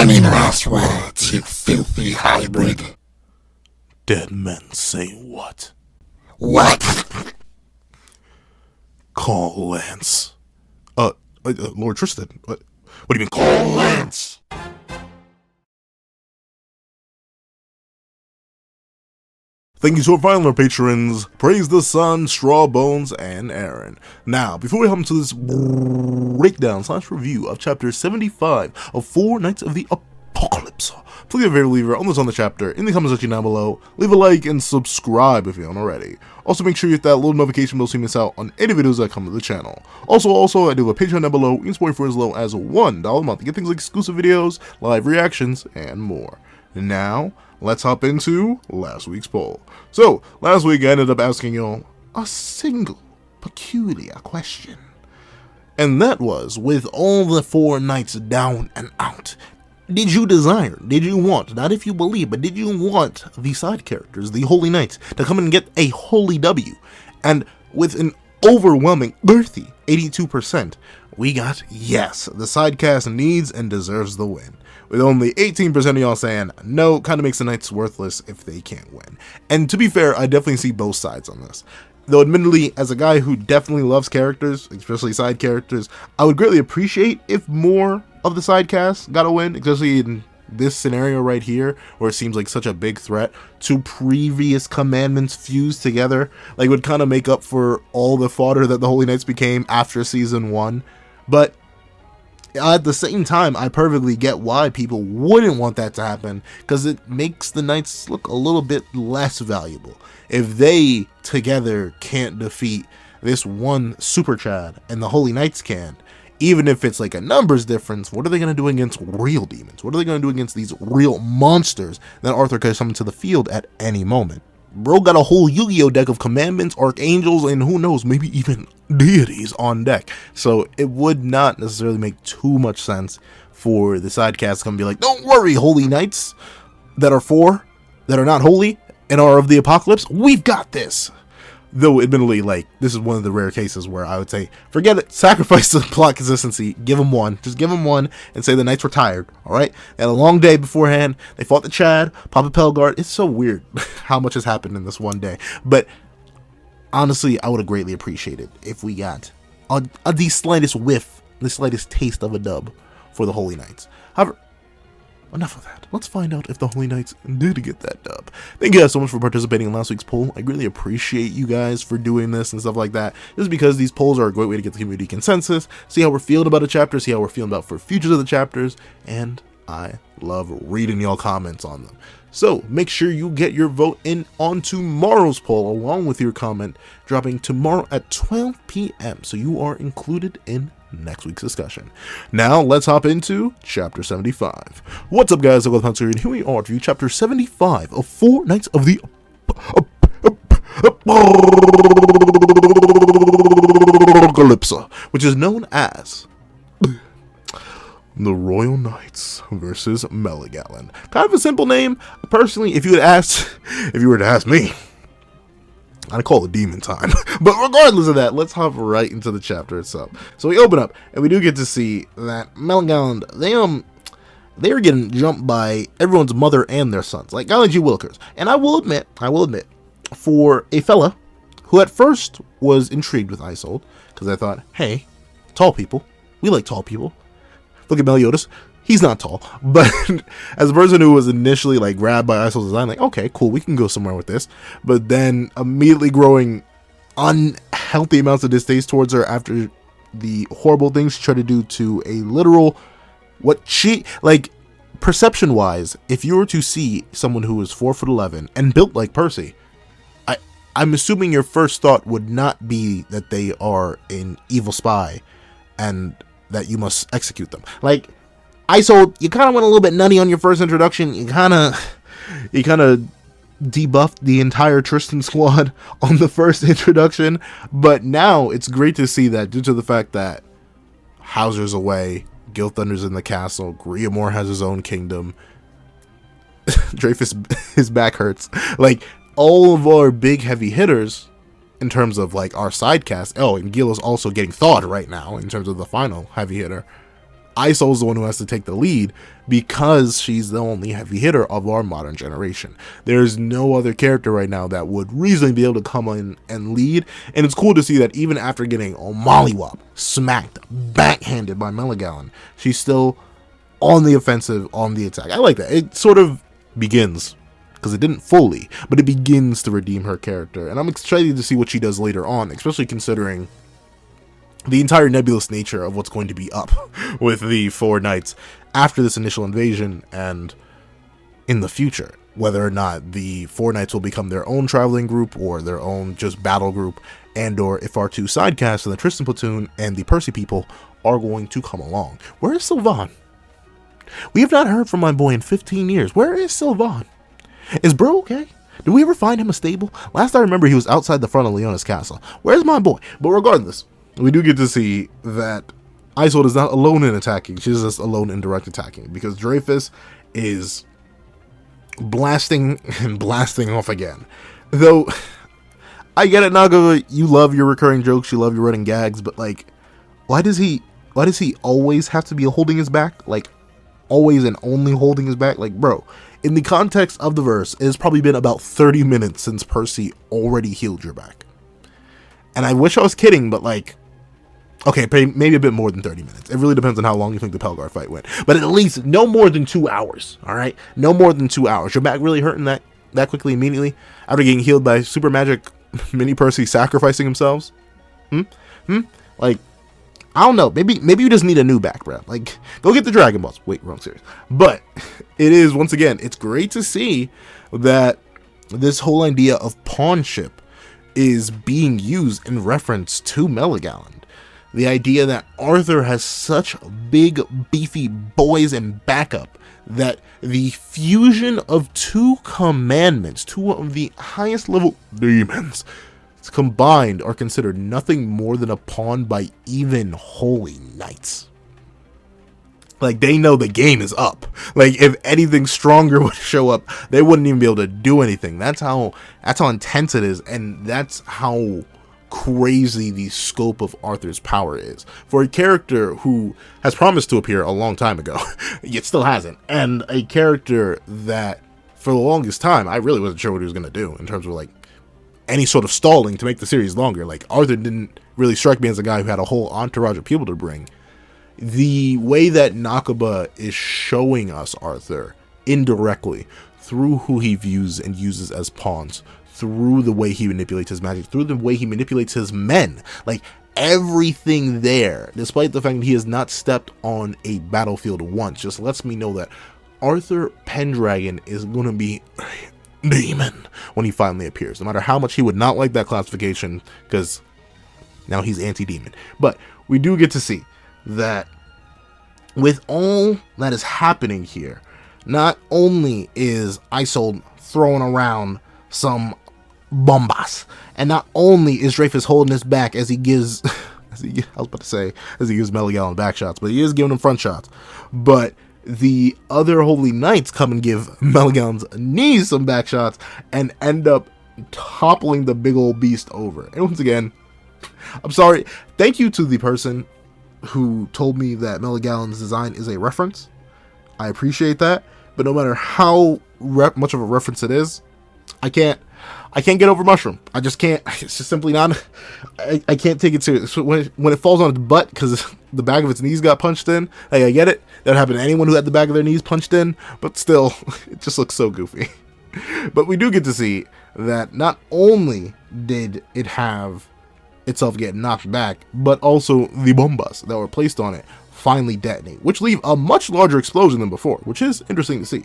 Any last words, you filthy hybrid? Dead men say what? What? Call Lance. Lord Tristan. What do you mean, call Lance? Thank you to our final patrons, Praise the Sun, Strawbones, and Aaron. Now, before we hop into this breakdown / review of chapter 75 of Four Knights of the Apocalypse, please leave a favorite lever on the chapter in the comments section down below. Leave a like and subscribe if you haven't already. Also, make sure you hit that little notification bell so you miss out on any videos that come to the channel. Also, I do have a Patreon down below. You can support for as low as $1 a month to get things like exclusive videos, live reactions, and more. Now, let's hop into last week's poll. So, last week I ended up asking y'all a single peculiar question. And that was, with all the four knights down and out, did you desire, did you want, not if you believe, but did you want the side characters, the holy knights, to come and get a holy W? And with an overwhelming 82%, we got yes, the side cast needs and deserves the win. With only 18% of y'all saying no, kind of makes the knights worthless if they can't win. And to be fair, I definitely see both sides on this. Though admittedly, as a guy who definitely loves characters, especially side characters, I would greatly appreciate if more of the side cast got a win, especially in this scenario right here, where it seems like such a big threat to previous commandments fused together. Like, would kind of make up for all the fodder that the Holy Knights became after season 1. But at the same time, I perfectly get why people wouldn't want that to happen, because it makes the knights look a little bit less valuable. If they together can't defeat this one Super Chad and the Holy Knights can, even if it's like a numbers difference, what are they going to do against real demons? What are they going to do against these real monsters that Arthur could summon to the field at any moment? Bro got a whole Yu-Gi-Oh deck of commandments, archangels, and who knows, maybe even deities on deck. So it would not necessarily make too much sense for the sidecast to come and be like, don't worry, holy knights that are not holy and are of the apocalypse, we've got this. Though admittedly, like, this is one of the rare cases where I would say, forget it, sacrifice the plot consistency, give them one, just give them one, and say the knights were tired, alright? They had a long day beforehand, they fought the Chad, Papa Pelgard. It's so weird how much has happened in this one day. But honestly, I would have greatly appreciated if we got the slightest whiff, the slightest taste of a dub for the Holy Knights. However, enough of that. Let's find out if the Holy Knights did get that dub. Thank you guys so much for participating in last week's poll. I really appreciate you guys for doing this and stuff like that. This is because these polls are a great way to get the community consensus, see how we're feeling about a chapter, see how we're feeling about for futures of the chapters, and I love reading y'all comments on them. So make sure you get your vote in on tomorrow's poll along with your comment, dropping tomorrow at 12 p.m. so you are included in next week's discussion. Now let's hop into chapter 75. What's up, guys? I'm Hunter, and here we are to chapter 75 of Four Knights of the Apocalypse, which is known as the Royal Knights versus Meligalon. Kind of a simple name. Personally, if you were to ask me, I'd call it Demon Time. But regardless of that, let's hop right into the chapter itself. So we open up, and we do get to see that Meligalon, they are getting jumped by everyone's mother and their sons, like Golly G. Willikers. And I will admit, for a fella who at first was intrigued with Isolde, because I thought, hey, tall people, we like tall people. Look at Meliodas. He's not tall, but as a person who was initially like grabbed by Isolde's design, like, okay, cool, we can go somewhere with this. But then immediately growing unhealthy amounts of distaste towards her after the horrible things she tried to do to a literal, what she, like, perception-wise, if you were to see someone who was 4'11" and built like Percy, I'm assuming your first thought would not be that they are an evil spy and that you must execute them. Like, Isolde, you kind of went a little bit nutty on your first introduction. You kind of debuffed the entire Tristan squad on the first introduction. But now it's great to see that due to the fact that Hauser's away, Gilthunder's in the castle, Griamore has his own kingdom, Dreyfus, his back hurts. Like, all of our big heavy hitters in terms of like our side cast. Oh, and Gil is also getting thawed right now in terms of the final heavy hitter. Isol's the one who has to take the lead because she's the only heavy hitter of our modern generation. There's no other character right now that would reasonably be able to come in and lead, and it's cool to see that even after getting mollywop, smacked, backhanded by Meligalon, she's still on the offensive, on the attack. I like that. It sort of begins, because it didn't fully, but it begins to redeem her character, and I'm excited to see what she does later on, especially considering the entire nebulous nature of what's going to be up with the four knights after this initial invasion and in the future. Whether or not the four knights will become their own traveling group or their own just battle group, and or if our two sidecasts in the Tristan platoon and the Percy people are going to come along. Where is Sylvan? We have not heard from my boy in 15 years. Where is Sylvan? Is bro okay? Did we ever find him a stable? Last I remember, he was outside the front of Leona's castle. Where's my boy? But regardless, we do get to see that Isolde is not alone in attacking. She's just alone in direct attacking, because Dreyfus is blasting and blasting off again. Though, I get it, Naga, you love your recurring jokes, you love your running gags, but like, why does he always have to be holding his back? Like, always and only holding his back? Like, bro, in the context of the verse, it has probably been about 30 minutes since Percy already healed your back. And I wish I was kidding, but like, okay, maybe a bit more than 30 minutes. It really depends on how long you think the Pelgar fight went. But at least no more than 2 hours, all right? No more than 2 hours. Your back really hurting that quickly, immediately, after getting healed by super magic mini Percy sacrificing themselves? Like, I don't know. Maybe you just need a new back, bro. Like, go get the Dragon Balls. Wait, wrong series. But it is, once again, it's great to see that this whole idea of pawnship is being used in reference to Meligalon. The idea that Arthur has such big, beefy boys and backup that the fusion of two commandments, two of the highest level demons, combined are considered nothing more than a pawn by even holy knights. Like, they know the game is up. Like, if anything stronger would show up, they wouldn't even be able to do anything. That's how intense it is, and that's how crazy the scope of Arthur's power is. For a character who has promised to appear a long time ago, yet still hasn't, and a character that, for the longest time, I really wasn't sure what he was going to do in terms of, like, any sort of stalling to make the series longer. Like, Arthur didn't really strike me as a guy who had a whole entourage of people to bring. The way that Nakaba is showing us Arthur indirectly through who he views and uses as pawns, through the way he manipulates his magic, through the way he manipulates his men, like everything there, despite the fact that he has not stepped on a battlefield once, just lets me know that Arthur Pendragon is going to be a demon when he finally appears, no matter how much he would not like that classification, because now he's anti-demon. But we do get to see that with all that is happening here, not only is Isolde throwing around some bombas, and not only is Dreyfus holding his back as he gives as he gives Meligalon back shots, but he is giving him front shots, but the other holy knights come and give Meligalon's knees some back shots and end up toppling the big old beast over. And once again, I'm sorry, thank you to the person who told me that Meligalon's design is a reference. I appreciate that, but no matter how much of a reference it is, I can't get over Mushroom. I just can't. It's just simply not. I can't take it serious. When it falls on its butt because the back of its knees got punched in, like, I get it. That happened to anyone who had the back of their knees punched in, but still, it just looks so goofy. But we do get to see that not only did it have itself get knocked back, but also the bombas that were placed on it finally detonate, which leave a much larger explosion than before, which is interesting to see.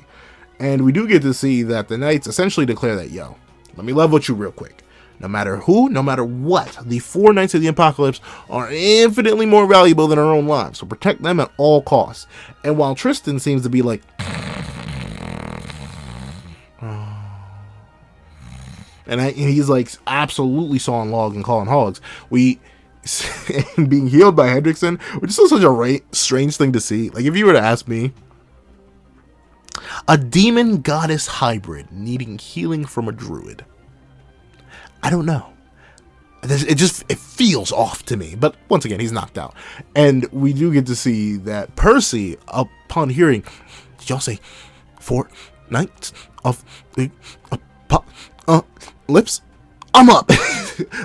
And we do get to see that the knights essentially declare that, yo, let me level with you real quick. No matter who, no matter what, the four knights of the apocalypse are infinitely more valuable than our own lives, so protect them at all costs. And while Tristan seems to be like, and he's like absolutely sawing logs and calling hogs, we being healed by Hendrickson, which is still such a strange thing to see. Like, if you were to ask me, a demon goddess hybrid needing healing from a druid, I don't know. it feels off to me. But once again, he's knocked out. And we do get to see that Percy, upon hearing, did y'all say 4 nights of the apocalypse? I'm up.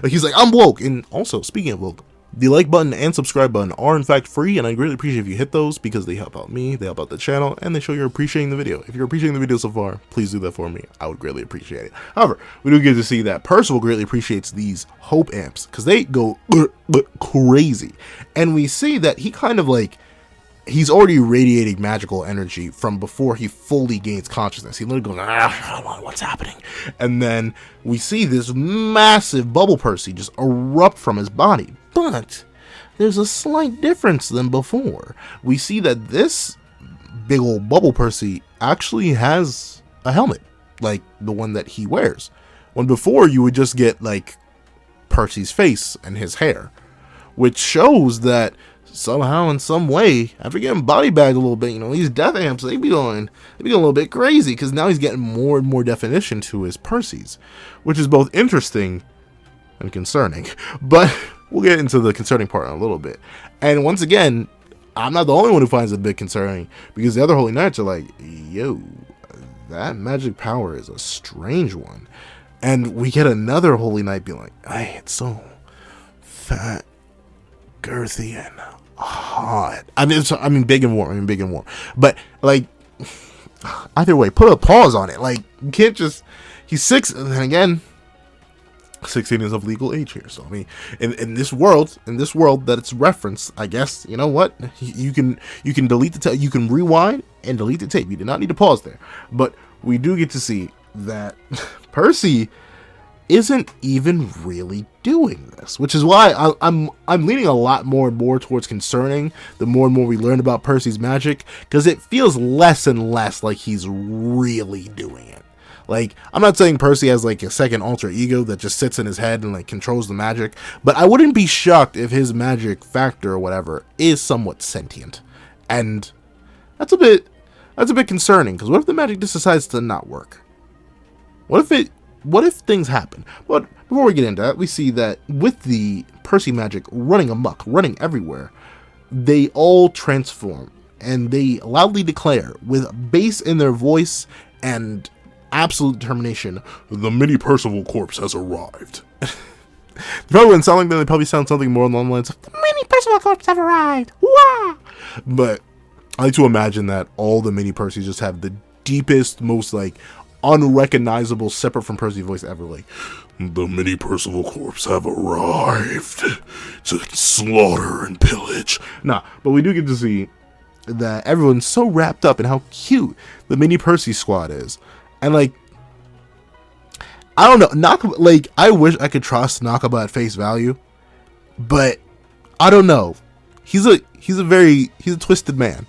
Like, he's like, I'm woke. And also, speaking of woke, the like button and subscribe button are in fact free, and I greatly appreciate if you hit those because they help out me, they help out the channel, and they show you're appreciating the video. If you're appreciating the video so far, please do that for me. I would greatly appreciate it. However, we do get to see that Percival greatly appreciates these hope amps because they go crazy, and we see that he kind of like, he's already radiating magical energy from before he fully gains consciousness. He literally goes, what's happening? And then we see this massive bubble Percy just erupt from his body. But there's a slight difference than before. We see that this big old bubble Percy actually has a helmet, like the one that he wears. When before you would just get like Percy's face and his hair, which shows that somehow, in some way, after getting body bagged a little bit, you know, these death amps, they be going a little bit crazy because now he's getting more and more definition to his Percys, which is both interesting and concerning. But we'll get into the concerning part in a little bit. And once again, I'm not the only one who finds it a bit concerning because the other Holy Knights are like, yo, that magic power is a strange one. And we get another Holy Knight being like, hey, it's so fat, girthy, and hot. I mean, big and warm. But like, either way, put a pause on it. Like, you can't just. He's 6, and then again, 16 is of legal age here. So I mean, in this world that it's referenced, I guess, you know what, you can delete the tape, you can rewind and delete the tape. You do not need to pause there. But we do get to see that Percy isn't even really doing this, which is why I'm leaning a lot more and more towards concerning the more and more we learn about Percy's magic, because it feels less and less like he's really doing it. Like, I'm not saying Percy has like a second alter ego that just sits in his head and like controls the magic, but I wouldn't be shocked if his magic factor or whatever is somewhat sentient, and that's a bit concerning, because what if the magic just decides to not work? What if things happen? But before we get into that, we see that with the Percy magic running amok, running everywhere, they all transform, and they loudly declare, with bass in their voice and absolute determination, the mini Percival corpse has arrived. They probably wouldn't sound like that. They probably sound something more along the lines of, the mini Percival corpse have arrived. Wah! But I like to imagine that all the mini Percys just have the deepest, most like unrecognizable, separate from Percy voice ever, like, the mini Percival corpse have arrived to slaughter and pillage. Nah, but we do get to see that everyone's so wrapped up in how cute the mini Percy squad is. And like, I don't know, like, I wish I could trust Nakaba at face value, but I don't know. He's a twisted man.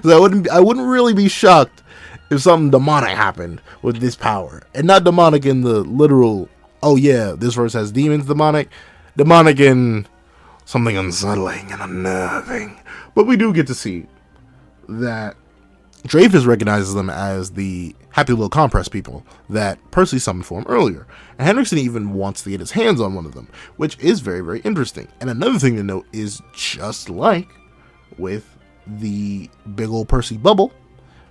So I wouldn't really be shocked if something demonic happened with this power. And not demonic in the literal, oh yeah, this verse has demons demonic in something unsettling and unnerving. But we do get to see that Dreyfus recognizes them as the happy little compress people that Percy summoned for him earlier. And Henriksen even wants to get his hands on one of them, which is very, very interesting. And another thing to note is, just like with the big old Percy bubble,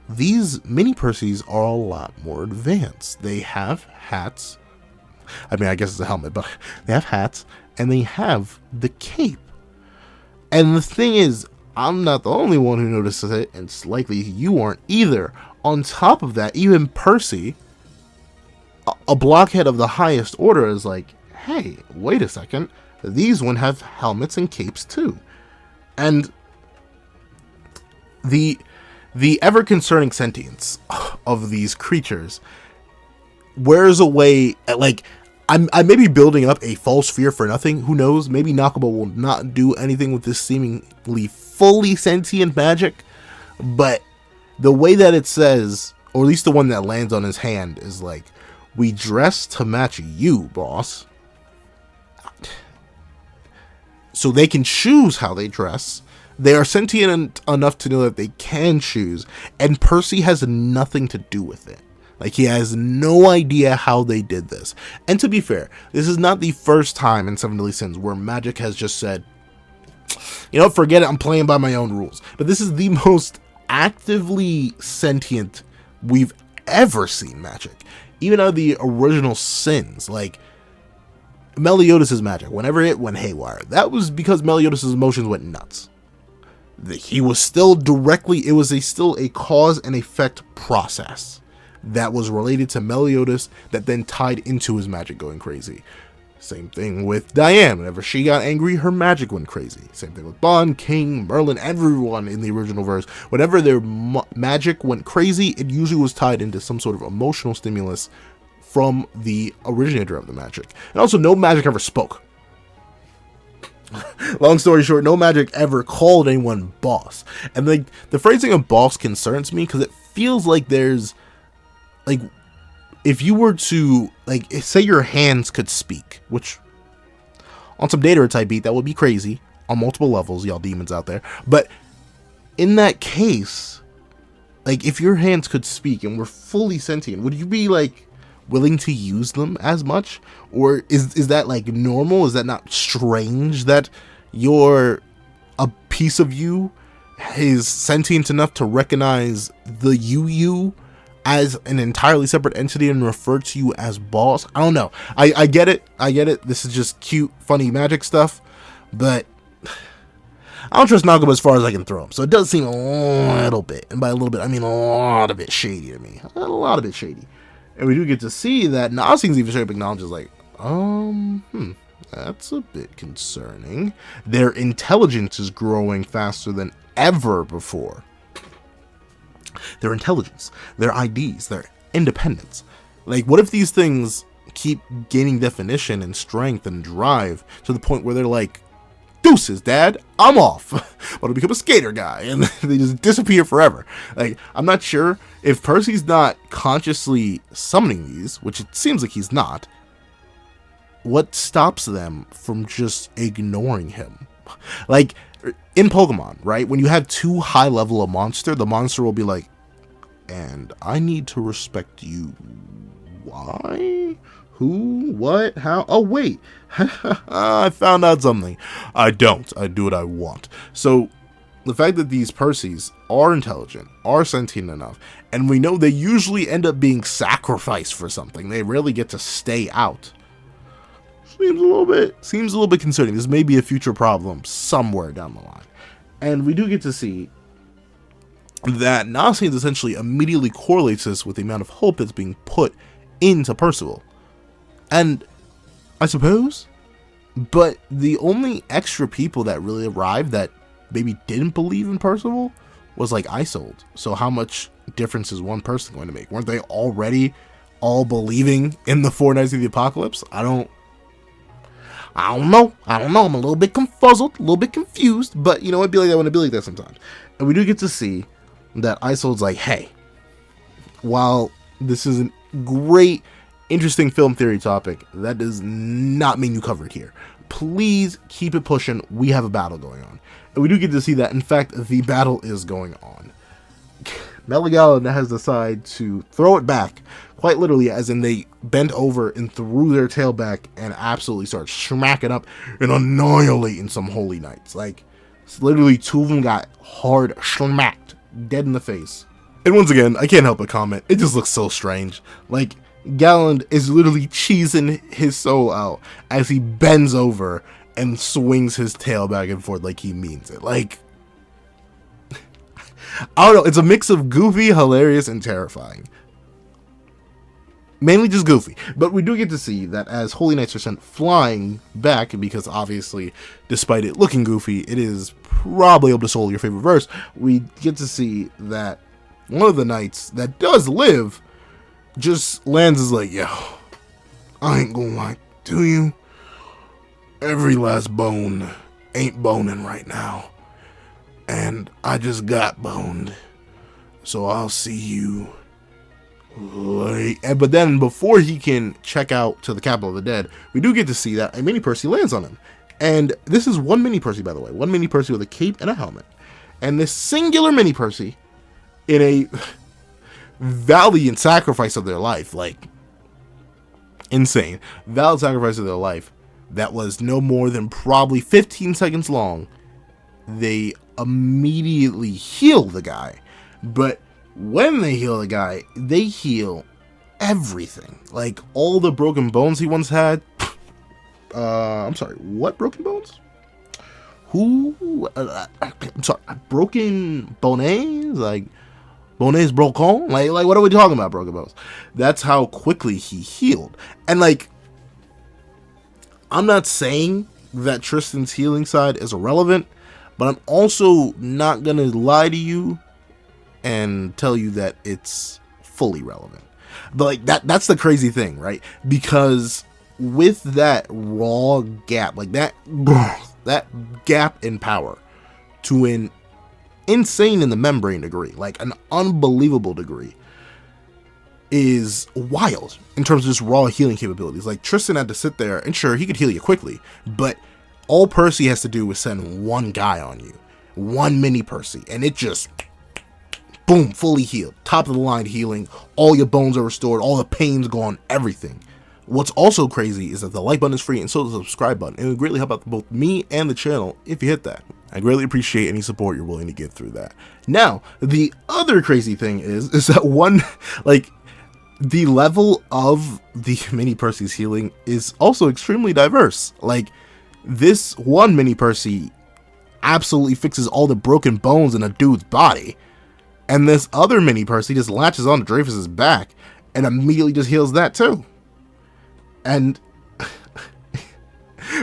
these mini Percys are a lot more advanced. They have hats. I mean, I guess it's a helmet, but they have hats, and they have the cape. And the thing is, I'm not the only one who notices it, and it's likely you aren't either. On top of that, even Percy, a blockhead of the highest order, is like, hey, wait a second, these one have helmets and capes too. And the ever concerning sentience of these creatures wears away. Like, I may be building up a false fear for nothing. Who knows? Maybe Nakaba will not do anything with this seemingly fully sentient magic, but the way that it says, or at least the one that lands on his hand, is like, we dress to match you, boss. So they can choose how they dress. They are sentient enough to know that they can choose, and Percy has nothing to do with it. Like, he has no idea how they did this. And to be fair, this is not the first time in Seven Deadly Sins where magic has just said, you know, forget it, I'm playing by my own rules. But this is the most actively sentient we've ever seen magic. Even out of the original Sins, like, Meliodas' magic, whenever it went haywire, that was because Meliodas' emotions went nuts. He was still directly, it was still a cause and effect process that was related to Meliodas that then tied into his magic going crazy. Same thing with Diane. Whenever she got angry, her magic went crazy. Same thing with Bond, King, Merlin, everyone in the original verse. Whenever their magic went crazy, it usually was tied into some sort of emotional stimulus from the originator of the magic. And also, no magic ever spoke. Long story short, no magic ever called anyone boss. And like, the phrasing of boss concerns me because it feels like there's, like, if you were to, like, say your hands could speak, which on some data type beat, that would be crazy on multiple levels, y'all demons out there. But in that case, like, if your hands could speak and were fully sentient, would you be, like, willing to use them as much? Or is that, like, normal? Is that not strange that a piece of you is sentient enough to recognize the you as an entirely separate entity and refer to you as boss? I don't know. I get it. This is just cute, funny magic stuff, but I don't trust Nagaba as far as I can throw him. So it does seem a little bit, and by a little bit, I mean a lot of it shady to me. A lot of it shady. And we do get to see that Nasing's even straight up acknowledges, like, that's a bit concerning. Their intelligence is growing faster than ever before. Their intelligence, their IDs, their independence. Like, what if these things keep gaining definition and strength and drive to the point where they're like, deuces, dad, I'm off. Want to become a skater guy, and they just disappear forever. Like, I'm not sure if Percy's not consciously summoning these, which it seems like he's not. What stops them from just ignoring him? Like, in Pokemon, right? When you have too high level a monster, the monster will be like, and I need to respect you. Why? Who? What? How? Oh, wait. I found out something. I don't. I do what I want. So, the fact that these Percys are intelligent, are sentient enough, and we know they usually end up being sacrificed for something. They rarely get to stay out. Seems a little bit concerning. This may be a future problem somewhere down the line. And we do get to see that Nasing essentially immediately correlates this with the amount of hope that's being put into Percival. And I suppose, but the only extra people that really arrived that maybe didn't believe in Percival was like Isolde. So how much difference is one person going to make? Weren't they already all believing in the Four Knights of the Apocalypse? I don't know. I'm a little bit confuzzled, a little bit confused, but you know, it'd be like that when it'd be like that sometimes. And we do get to see that Isolde's like, hey, while this is a great, interesting film theory topic, that does not mean you cover it here. Please keep it pushing. We have a battle going on. And we do get to see that, in fact, the battle is going on. Meligala has decided to throw it back, quite literally, as in they bent over and threw their tail back and absolutely started smacking up and annihilating some holy knights. Like, literally two of them got hard smacked, dead in the face. And once again, I can't help but comment, it just looks so strange. Like, Galland is literally cheesing his soul out as he bends over and swings his tail back and forth like he means it. Like, I don't know, it's a mix of goofy, hilarious, and terrifying. Mainly just goofy. But we do get to see that as Holy Knights are sent flying back, because obviously, despite it looking goofy, it is probably able to soul your favorite verse, we get to see that one of the knights that does live just lands as like, yo, I ain't gonna lie to you. Every last bone ain't boning right now. And I just got boned. So I'll see you later. But then before he can check out to the capital of the dead, we do get to see that a mini Percy lands on him. And this is one mini Percy, by the way. One mini Percy with a cape and a helmet. And this singular mini Percy in a valiant sacrifice of their life, like insane, valiant sacrifice of their life that was no more than probably 15 seconds long. They immediately heal the guy, but when they heal the guy, they heal everything, like all the broken bones he once had. I'm sorry, what broken bones? I'm sorry, broken bones, like bones broken, like what are we talking about, broken bones? That's how quickly he healed. And like, I'm not saying that Tristan's healing side is irrelevant, but I'm also not gonna lie to you and tell you that it's fully relevant. But like that's the crazy thing, right? Because with that raw gap, like that gap in power to an insane in the membrane degree, like an unbelievable degree, is wild in terms of just raw healing capabilities. Like Tristan had to sit there, and sure, he could heal you quickly, but all Percy has to do is send one guy on you, one mini Percy, and it just boom, fully healed, top of the line healing, all your bones are restored, all the pain's gone, everything. What's also crazy is that the like button is free, and so is the subscribe button. It would greatly help out both me and the channel if you hit that. I greatly appreciate any support you're willing to give through that. Now, the other crazy thing is that one, like, the level of the mini Percy's healing is also extremely diverse. Like, this one mini Percy absolutely fixes all the broken bones in a dude's body, and this other mini Percy just latches onto Dreyfus's back and immediately just heals that too. And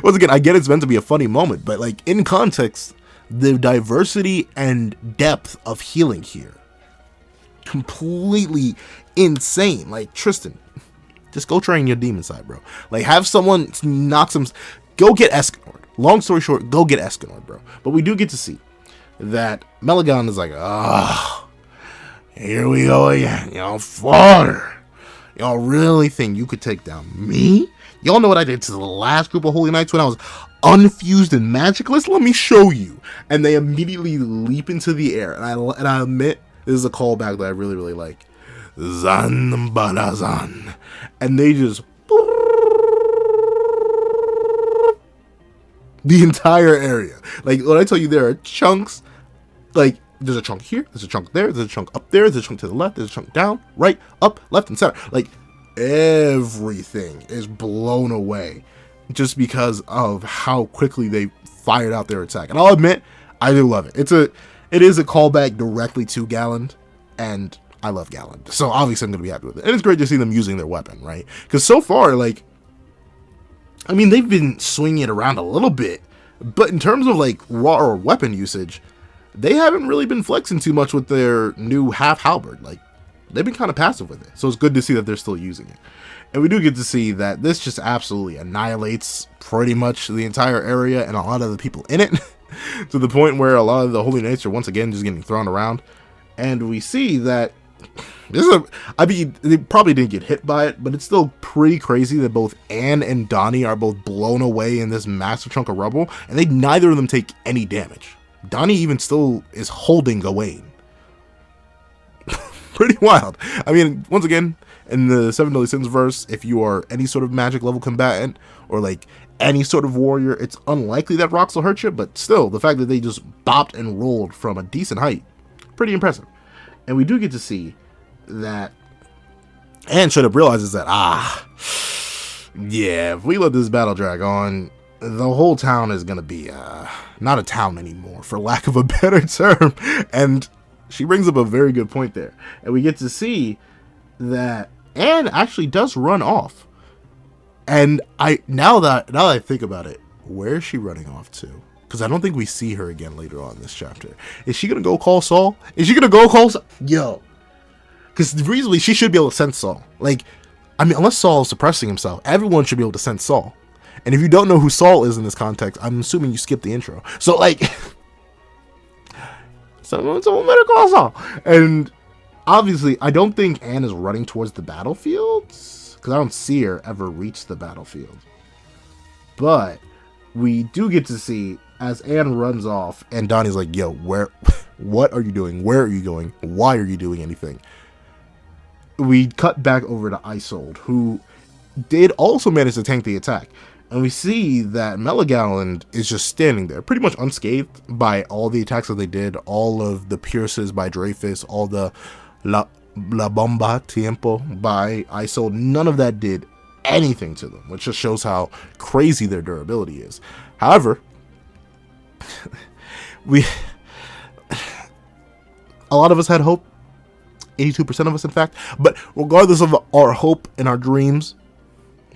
once again, I get it's meant to be a funny moment, but like in context, the diversity and depth of healing here, completely insane. Like Tristan, just go train your demon side, bro. Like have someone knock some, go get Escanor. Long story short, go get Escanor, bro. But we do get to see that Melagon is like, oh, here we go again, y'all fodder. Y'all really think you could take down me? Y'all know what I did to the last group of Holy Knights when I was unfused and magicless? Let me show you. And they immediately leap into the air. And I admit, this is a callback that I really, really like. Zan Badazan. And they just the entire area. Like when I tell you there are chunks, like there's a chunk here, there's a chunk there, there's a chunk up there, there's a chunk to the left, there's a chunk down, right, up, left, and center. Like everything is blown away just because of how quickly they fired out their attack. And I'll admit, I do love it. It is a callback directly to Galland, and I love Galland. So obviously I'm gonna be happy with it. And it's great to see them using their weapon, right? Because so far, like, I mean, they've been swinging it around a little bit, but in terms of like raw weapon usage, they haven't really been flexing too much with their new half halberd. Like, they've been kind of passive with it. So it's good to see that they're still using it. And we do get to see that this just absolutely annihilates pretty much the entire area and a lot of the people in it to the point where a lot of the Holy Knights are once again just getting thrown around. And we see that this is I mean, they probably didn't get hit by it, but it's still pretty crazy that both Anne and Donnie are both blown away in this massive chunk of rubble, and neither of them take any damage. Donnie even still is holding Gawain. Pretty wild. I mean, once again, in the Seven Deadly Sins verse, if you are any sort of magic level combatant or like any sort of warrior, it's unlikely that rocks will hurt you, but still, the fact that they just bopped and rolled from a decent height, pretty impressive. And we do get to see that Anne should have realizes that, yeah, if we let this battle drag on, the whole town is going to be not a town anymore, for lack of a better term. And she brings up a very good point there. And we get to see that Anne actually does run off. And now that I think about it, where is she running off to? Because I don't think we see her again later on in this chapter. Is she going to go call Saul? Is she going to go call Saul? Yo. Because reasonably, she should be able to sense Saul. Like, I mean, unless Saul is suppressing himself, everyone should be able to sense Saul. And if you don't know who Saul is in this context, I'm assuming you skipped the intro. So, like, someone better call Saul. And obviously, I don't think Anne is running towards the battlefield, because I don't see her ever reach the battlefield. But we do get to see as Anne runs off, and Donnie's like, yo, what are you doing? Where are you going? Why are you doing anything? we cut back over to Isolde, who did also manage to tank the attack. And we see that Meligaland is just standing there, pretty much unscathed by all the attacks that they did, all of the pierces by Dreyfus, all the La Bomba Tiempo by Isolde. None of that did anything to them, which just shows how crazy their durability is. However, a lot of us had hope, 82% of us in fact, but regardless of our hope and our dreams,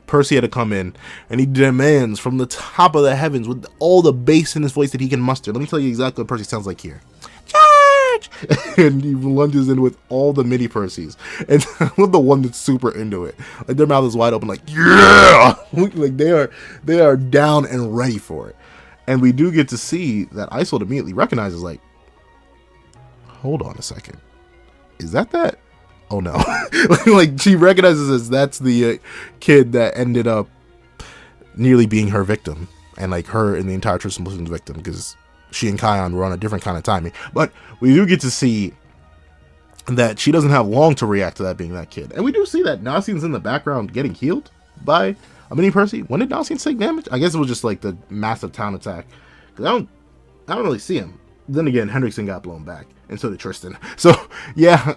Percy had to come in, and he demands from the top of the heavens with all the bass in his voice that he can muster. Let me tell you exactly what Percy sounds like here. Charge! And he lunges in with all the mini Percys, and I love the one that's super into it. Like, their mouth is wide open, like, yeah! Like, they are down and ready for it. And we do get to see that Isolde immediately recognizes, like, hold on a second. Is that? Oh no. Like, she recognizes as that's the kid that ended up nearly being her victim. And like her and the entire Tristan Blissen's victim, because she and Kion were on a different kind of timing. But we do get to see that she doesn't have long to react to that being that kid. And we do see that Nasian's in the background getting healed by a mini Percy. When did Nasian take damage? I guess it was just like the massive town attack. Because I don't really see him. Then again, Hendrickson got blown back, and so did Tristan. So yeah,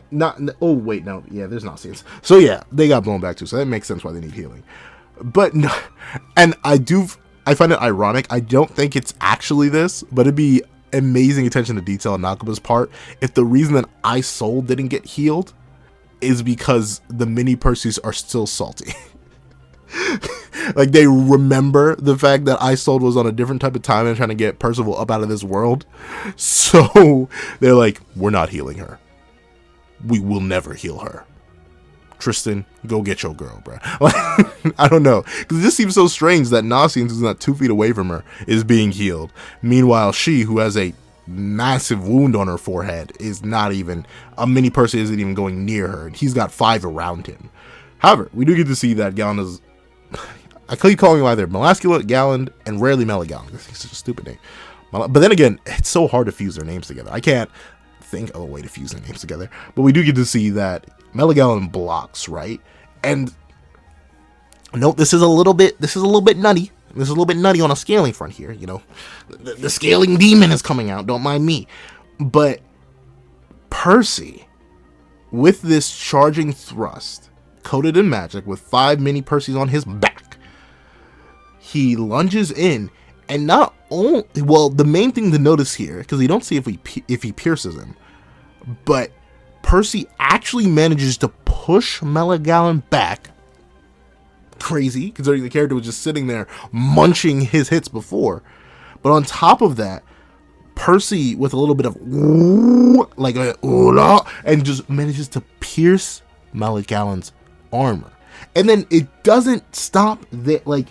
oh wait, no, yeah, there's not scenes. So yeah, they got blown back too. So that makes sense why they need healing. But no, and I find it ironic. I don't think it's actually this, but it'd be amazing attention to detail on Nakuba's part if the reason that Isolde didn't get healed is because the mini Percys are still salty. Like, they remember the fact that Isolde was on a different type of time and trying to get Percival up out of this world. So they're like, we're not healing her. We will never heal her. Tristan, go get your girl, bro. Like, I don't know. Because it just seems so strange that Nasian, who's not 2 feet away from her, is being healed. Meanwhile, she, who has a massive wound on her forehead, is not even, a mini Percy isn't even going near her. And he's got 5 around him. However, we do get to see that Galand is, I keep calling him either Melascula, Galand, and rarely Meligaland. It's such a stupid name. But then again, it's so hard to fuse their names together. I can't think of a way to fuse their names together. But we do get to see that Meligaland blocks, right? And note, this is a little bit nutty. This is a little bit nutty on a scaling front here. You know, the scaling demon is coming out. Don't mind me. But Percy, with this charging thrust, coated in magic, with 5 mini Percys on his back, he lunges in, and not only, well, the main thing to notice here, because you don't see if he pierces him, but Percy actually manages to push Meligaland back. Crazy, considering the character was just sitting there munching his hits before. But on top of that, Percy, with a little bit of like a and just manages to pierce Meligaland's armor. And then it doesn't stop there. Like,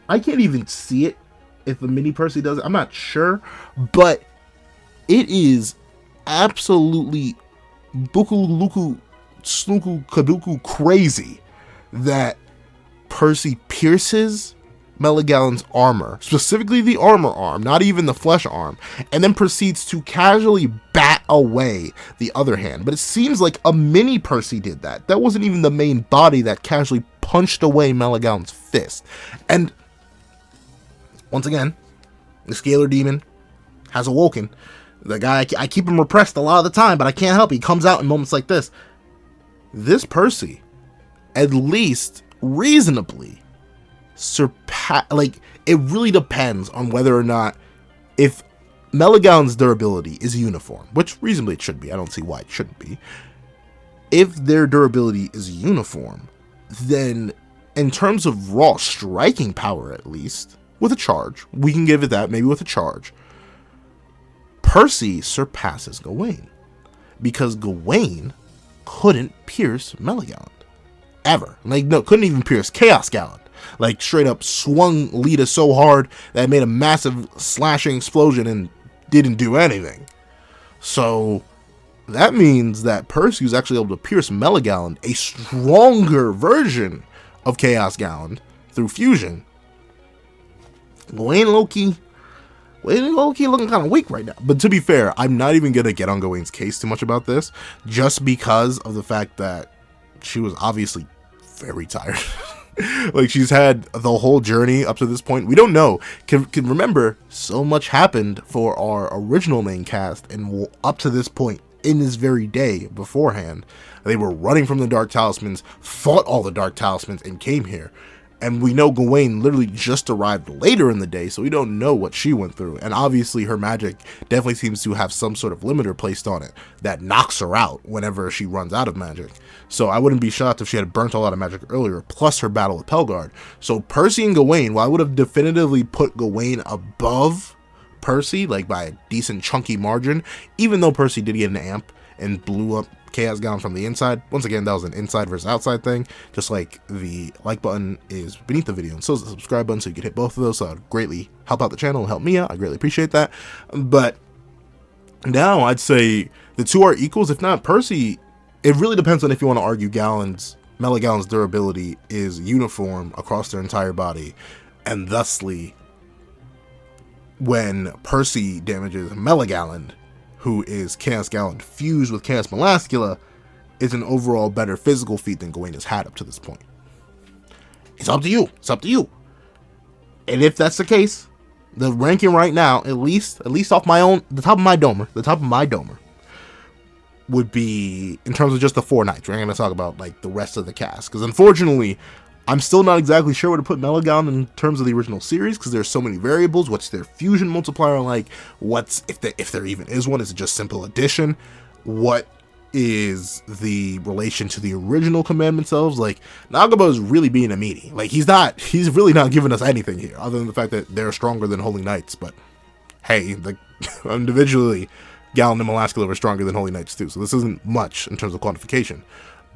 I can't even see it if the mini Percy does it. I'm not sure, but it is absolutely buku luku snuku kaduku crazy that Percy pierces Meligaland's armor, specifically the armor arm, not even the flesh arm, and then proceeds to casually bat away the other hand. But it seems like a mini Percy did that. That wasn't even the main body that casually punched away Meligaland's fist. And once again, the scalar demon has awoken. The guy, I keep him repressed a lot of the time, but I can't help it. He comes out in moments like this. This Percy, at least reasonably, like, it really depends on whether or not, if Meligaland's durability is uniform, which reasonably it should be. I don't see why it shouldn't be. If their durability is uniform, then in terms of raw striking power, at least with a charge, we can give it that, maybe with a charge, Percy surpasses Gawain, because Gawain couldn't pierce Meligaland ever. Like, no, couldn't even pierce Chaos Galand. Like, straight up swung Lita so hard that it made a massive slashing explosion and didn't do anything. So that means that Percy was actually able to pierce Meligaland, a stronger version of Chaos Galand, through fusion. Gawain low-key looking kind of weak right now. But to be fair, I'm not even going to get on Gawain's case too much about this, just because of the fact that she was obviously very tired. Like, she's had the whole journey up to this point. We don't know. Can remember, so much happened for our original main cast, and up to this point, in this very day beforehand, they were running from the Dark Talismans, fought all the Dark Talismans, and came here. And we know Gawain literally just arrived later in the day, so we don't know what she went through. And obviously her magic definitely seems to have some sort of limiter placed on it that knocks her out whenever she runs out of magic. So I wouldn't be shocked if she had burnt a lot of magic earlier, plus her battle with Pelgard. So Percy and Gawain, while I would have definitively put Gawain above Percy, like by a decent chunky margin, even though Percy did get an amp and blew up Chaos Gown from the inside. Once again, that was an inside versus outside thing. Just like the like button is beneath the video, and so is the subscribe button, so you can hit both of those. So I'd greatly help out the channel and help me out. I greatly appreciate that. But now I'd say the two are equals, if not Percy. It really depends on if you want to argue Meligalen's durability is uniform across their entire body, and thusly, when Percy damages Meligalen, who is Chaos Gallant fused with Chaos Melascula, is an overall better physical feat than Gawain has had up to this point. It's up to you. It's up to you. And if that's the case, the ranking right now, at least off the top of my domer, would be, in terms of just the four knights. We're not going to talk about like the rest of the cast, because unfortunately, I'm still not exactly sure where to put Meligalen in terms of the original series, because there's so many variables. What's their fusion multiplier like? What's, if there even is one, is it just simple addition? What is the relation to the original commandment selves? Like, Nagaba is really being a meaty. Like, he's really not giving us anything here, other than the fact that they're stronger than Holy Knights. But hey, like, individually, Galen and Melascula were stronger than Holy Knights too, so this isn't much in terms of quantification.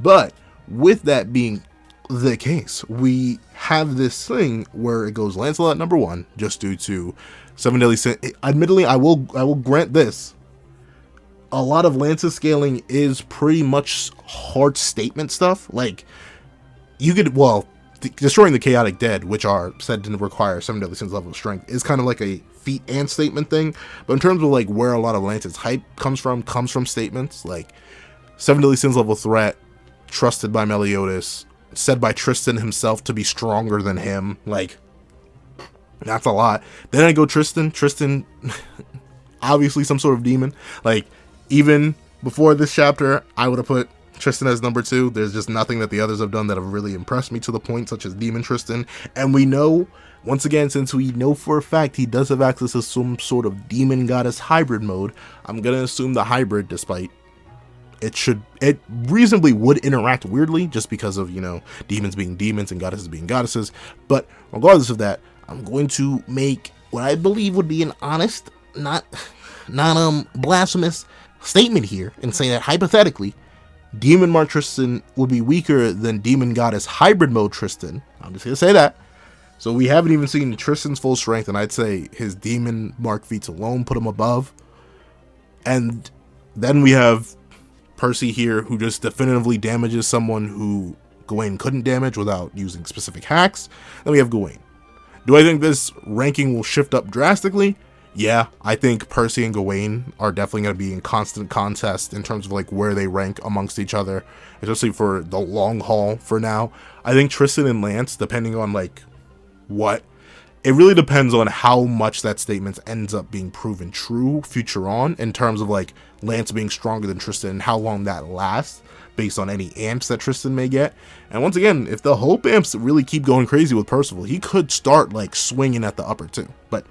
But with that being the case, we have this thing where it goes Lancelot number 1, just due to Seven Deadly Sins. Admittedly, I will grant this. A lot of Lance's scaling is pretty much hard statement stuff. Like, you could, destroying the Chaotic Dead, which are said to require Seven Deadly Sins level of strength, is kind of like a feat and statement thing. But in terms of like where a lot of Lance's hype comes from statements like Seven Deadly Sins level threat, trusted by Meliodas, said by Tristan himself to be stronger than him. Like, that's a lot. Then I go Tristan, obviously some sort of demon. Like, even before this chapter, I would have put Tristan as number 2. There's just nothing that the others have done that have really impressed me to the point, such as Demon Tristan. And we know, once again, since we know for a fact he does have access to some sort of demon goddess hybrid mode, I'm gonna assume the hybrid, despite it reasonably would interact weirdly, just because of, you know, demons being demons and goddesses being goddesses. But regardless of that, I'm going to make what I believe would be an honest, not blasphemous statement here, and say that hypothetically, Demon Mark Tristan would be weaker than Demon Goddess Hybrid Mode Tristan. I'm just gonna say that. So we haven't even seen Tristan's full strength, and I'd say his Demon Mark feats alone put him above. And then we have Percy here, who just definitively damages someone who Gawain couldn't damage without using specific hacks. Then we have Gawain. Do I think this ranking will shift up drastically? Yeah, I think Percy and Gawain are definitely going to be in constant contest in terms of like where they rank amongst each other, especially for the long haul for now. I think Tristan and Lance, depending on like what, it really depends on how much that statement ends up being proven true future on, in terms of like Lance being stronger than Tristan and how long that lasts based on any amps that Tristan may get. And once again, if the Hope amps really keep going crazy with Percival, he could start like swinging at the upper too. But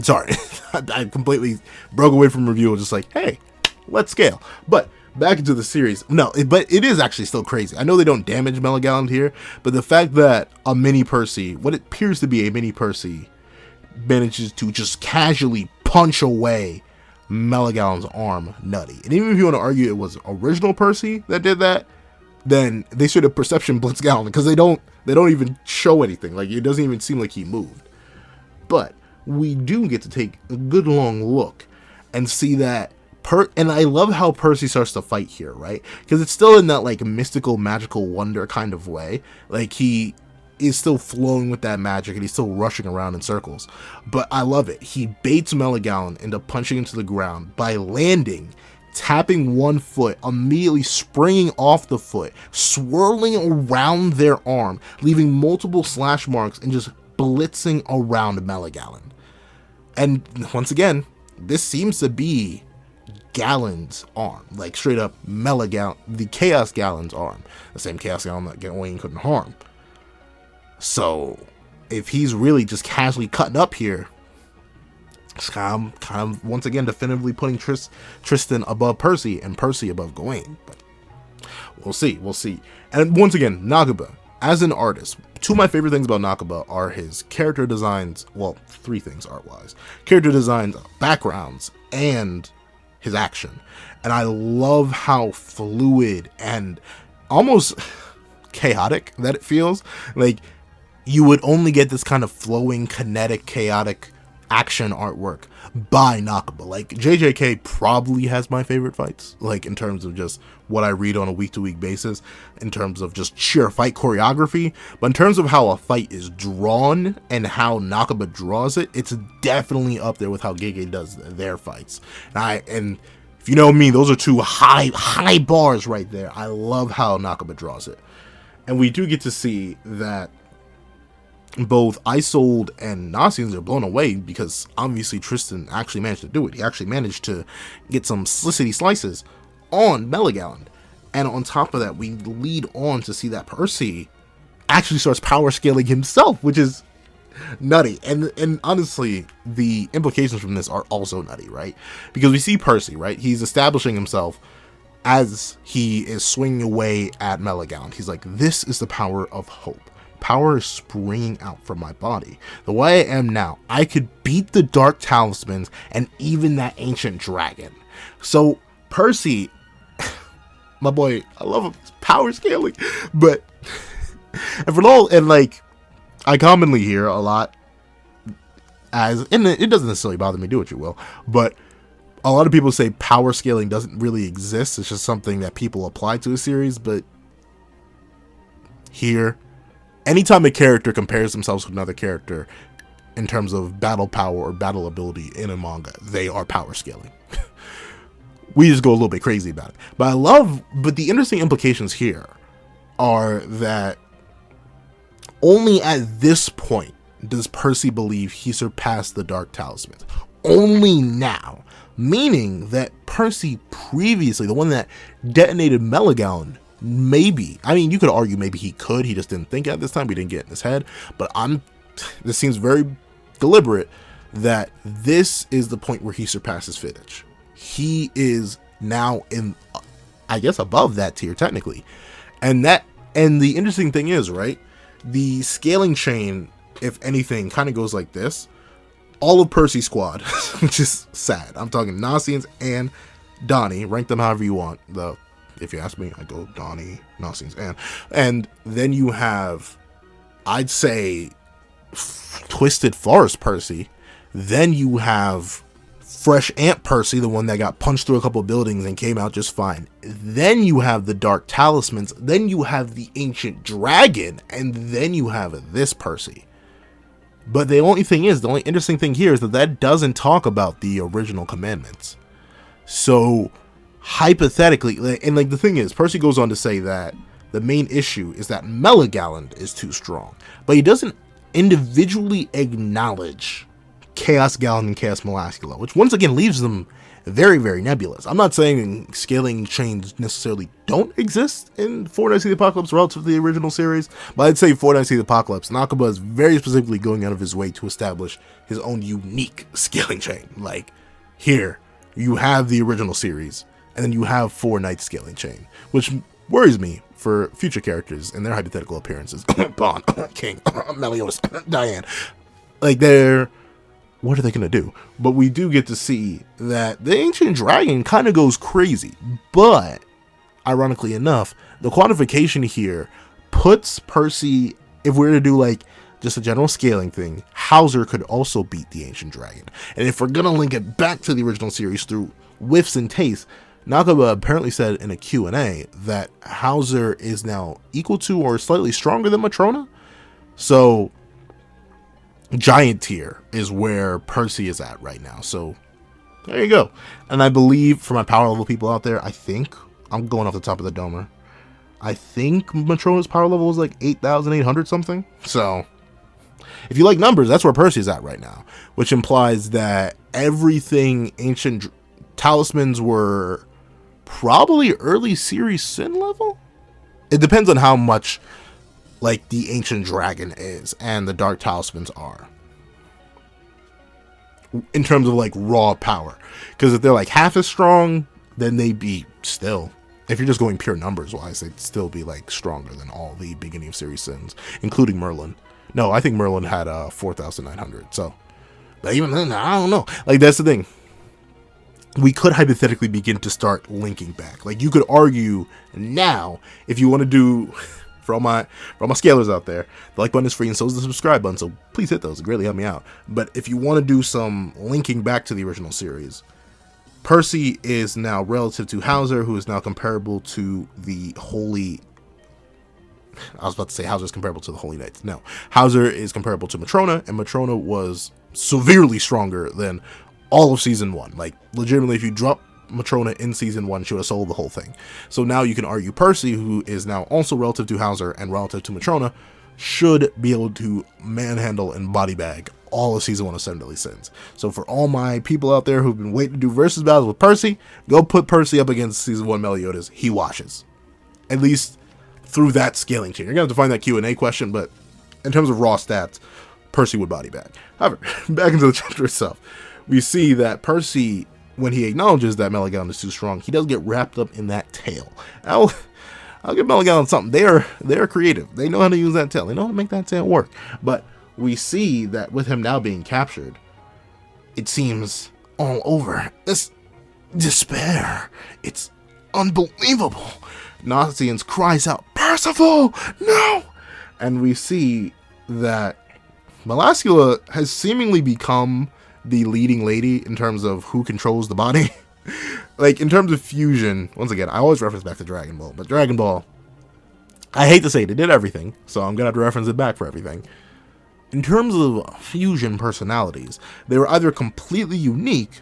sorry, I completely broke away from review. Just like, hey, let's scale. But back into the series. No, but it is actually still crazy. I know they don't damage Meligaland here, but the fact that a mini Percy, what it appears to be a mini Percy, manages to just casually punch away Meligaland's arm, nutty. And even if you want to argue it was original Percy that did that, then they should have perception blitz Gallon, because they don't even show anything. Like, it doesn't even seem like he moved. But we do get to take a good long look and see that and I love how Percy starts to fight here, right? Because it's still in that like mystical, magical wonder kind of way. Like, he is still flowing with that magic and he's still rushing around in circles. But I love it. He baits Meligaland into punching into the ground by landing tapping one foot, immediately springing off the foot, swirling around their arm, leaving multiple slash marks, and just blitzing around Melagallon. And once again, this seems to be Gallon's arm, like straight up Melagallon, the Chaos Gallon's arm, the same Chaos Gallon that Gawain couldn't harm. So if he's really just casually cutting up here, it's kind of once again definitively putting Tristan above Percy and Percy above Gawain. But we'll see. And once again, Nagaba, as an artist, two of my favorite things about Nakaba are his character designs. Well, three things art-wise: character designs, backgrounds, and his action. And I love how fluid and almost chaotic that it feels. Like, you would only get this kind of flowing, kinetic, chaotic action artwork by Nakaba. Like, JJK probably has my favorite fights, like in terms of just what I read on a week-to-week basis, in terms of just sheer fight choreography. But in terms of how a fight is drawn and how Nakaba draws it, it's definitely up there with how Gege does their fights. And if you know me, those are two high bars right there. I love how Nakaba draws it. And we do get to see that both Isolde and Nasians are blown away, because obviously Tristan actually managed to do it. He actually managed to get some slicity slices on Melagallon. And on top of that, we lead on to see that Percy actually starts power scaling himself, which is nutty. And honestly, the implications from this are also nutty, right? Because we see Percy, right? He's establishing himself as he is swinging away at Melagallon. He's like, this is the power of hope. Power is springing out from my body. The way I am now, I could beat the dark talismans and even that ancient dragon. So Percy, my boy, I love him, power scaling. But and like, I commonly hear a lot as, and it doesn't necessarily bother me, do what you will, but a lot of people say power scaling doesn't really exist. It's just something that people apply to a series. But here, anytime a character compares themselves to another character in terms of battle power or battle ability in a manga, they are power scaling. We just go a little bit crazy about it. But the interesting implications here are that only at this point does Percy believe he surpassed the Dark Talismans. Only now. Meaning that Percy previously, the one that detonated Melagallon, maybe, I mean, you could argue maybe he could, he just didn't think at this time, he didn't get it in his head, but this seems very deliberate that this is the point where he surpasses Fittich. He is now in, I guess, above that tier technically. And the interesting thing is, right, the scaling chain, if anything, kind of goes like this. All of Percy's squad, which is sad. I'm talking Nasians and Donnie, rank them however you want. If you ask me, I go Donnie, Nasians, and then you have, I'd say, Twisted Forest Percy. Then you have Fresh Ant Percy, the one that got punched through a couple buildings and came out just fine. Then you have the Dark Talismans. Then you have the Ancient Dragon, and then you have this Percy. But the only interesting thing here is that doesn't talk about the original commandments. So hypothetically, and like the thing is, Percy goes on to say that the main issue is that Melagallon is too strong, but he doesn't individually acknowledge Chaos Gallon and Chaos Melascula, which once again leaves them very, very nebulous. I'm not saying scaling chains necessarily don't exist in Four Knights of the Apocalypse relative to the original series, but I'd say Four Knights of the Apocalypse, Nakaba is very specifically going out of his way to establish his own unique scaling chain. Like, here, you have the original series, and then you have Four Knights scaling chain, which worries me for future characters and their hypothetical appearances. Bond, King, Meliodas, Diane. Like, what are they going to do? But we do get to see that the Ancient Dragon kind of goes crazy. But, ironically enough, the quantification here puts Percy, if we were to do like just a general scaling thing, Hauser could also beat the Ancient Dragon. And if we're going to link it back to the original series through whiffs and tastes, Nakaba apparently said in a Q&A that Hauser is now equal to or slightly stronger than Matrona. So giant tier is where Percy is at right now. So There you go. And I believe for my power level people out there, I think I'm going off the top of the domer. I think Matrona's power level was like 8,800 something. So if you like numbers, that's where Percy's at right now, which implies that everything ancient talismans were probably early series sin level. It depends on how much like the ancient dragon is and the dark talismans are in terms of like raw power. Because if they're like half as strong, then they'd be still, if you're just going pure numbers wise, they'd still be like stronger than all the beginning of series sins, including Merlin. No, I think Merlin had 4,900. So, but even then, I don't know. Like, that's the thing. We could hypothetically begin to start linking back. Like, you could argue now, if you want to do, for all my scalers out there, the like button is free and so is the subscribe button. So please hit those. It greatly help me out. But if you want to do some linking back to the original series, Percy is now relative to Hauser, who is now comparable to the Holy. I was about to say Hauser is comparable to the Holy Knights. No, Hauser is comparable to Matrona, and Matrona was severely stronger than all of season 1. Like, legitimately, if you drop Matrona in season 1, she would have sold the whole thing. So now you can argue Percy, who is now also relative to Hauser and relative to Matrona, should be able to manhandle and body bag all of season 1 of Seven Deadly Sins. So for all my people out there who've been waiting to do versus battles with Percy, go put Percy up against season 1 Meliodas. He washes. At least through that scaling chain. You're going to have to find that Q&A question, but in terms of raw stats, Percy would body bag. However, back into the chapter itself, we see that Percy, when he acknowledges that Melagallon is too strong, he does get wrapped up in that tail. I'll give Melagallon something. They are creative. They know how to use that tail. They know how to make that tail work. But we see that with him now being captured, it seems all over. This despair. It's unbelievable. Nosians cries out, "Percival, no!" And we see that Melascula has seemingly become the leading lady in terms of who controls the body. Like, in terms of fusion, once again, I always reference back to Dragon Ball, but Dragon Ball, I hate to say it, they did everything, so I'm gonna have to reference it back for everything. In terms of fusion personalities, they were either completely unique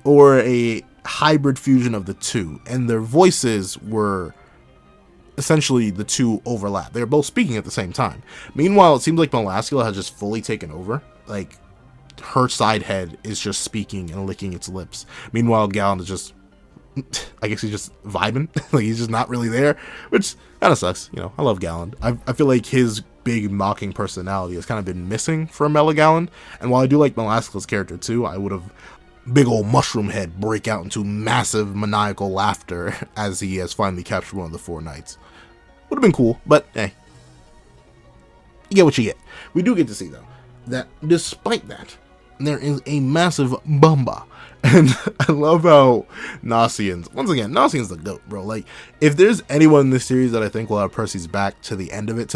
or a hybrid fusion of the two, and their voices were essentially the two overlap. They were both speaking at the same time. Meanwhile, it seems like Melascula has just fully taken over. Like, her side head is just speaking and licking its lips. Meanwhile, Gallon is just, I guess he's just vibing. Like, he's just not really there, which kind of sucks. You know, I love Gallon. I feel like his big mocking personality has kind of been missing from Melagallon. And while I do like Melascula's character too, I would have big old mushroom head break out into massive maniacal laughter as he has finally captured one of the four knights. Would have been cool, but hey, you get what you get. We do get to see though that despite that, there is a massive bumba. And I love how Nosians, once again, Nosian's the GOAT, bro. Like, if there's anyone in this series that I think will have Percy's back to the end of it,